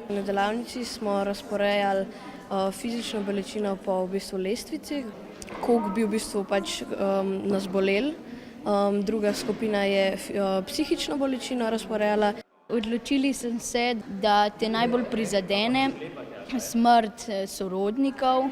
Na delavnici smo razporejali fizično bolečino po v bistvu lestvici, koliko bi v bistvu nas bolel. Druga skupina je psihično bolečino razporejala. Odločili sem se, da te najbolj prizadene smrt sorodnikov,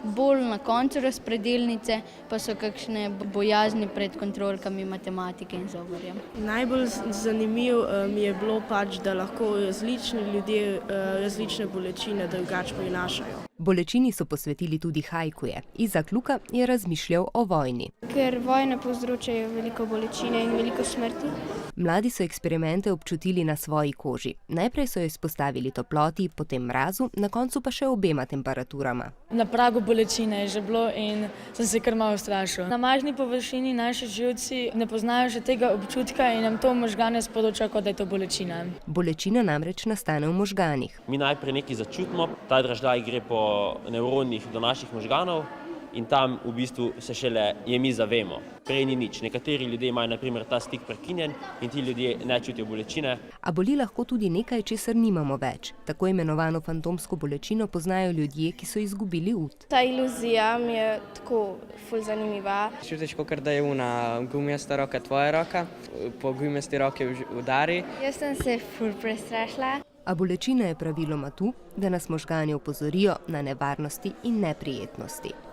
bolj na koncu razpredelnice pa so kakšne bojazni pred kontrolkami matematike in zobarjem. Najbolj zanimivo mi je bilo da lahko različni ljudje različne bolečine drugače prenašajo. Bolečini so posvetili tudi hajkuje. Izak Luka je razmišljal o vojni. Ker vojne povzročajo veliko bolečine in veliko smrti. Mladi so eksperimente občutili na svoji koži. Najprej so jo izpostavili toploti, potem mrazu, na koncu pa še obema temperaturama. Na pragu bolečine je že bilo in sem se kar malo ustrašil. Na mažni površini naši živci ne poznajo še tega občutka in nam to v možgane sporoča, kot da je to bolečina. Bolečina namreč nastane v možganih. Mi najprej nekaj začutimo, ta dražljaj gre po nevronih do naših možganov in tam v bistvu se šele mi zavemo. Prej ni nič. Nekateri ljudje imajo na primer ta stik prekinjen in ti ljudje ne čutijo bolečine. A boli lahko tudi nekaj, česar nimamo več. Tako imenovano fantomsko bolečino poznajo ljudje, ki so izgubili ud. Ta iluzija mi je tako ful zanimiva. Čutiš, kakor da je gumijasta roka tvoja roka, po gumijasti roki udari. Jaz sem se ful prestrašila. A bolečina je praviloma tu, da nas možgani opozorijo na nevarnosti in neprijetnosti.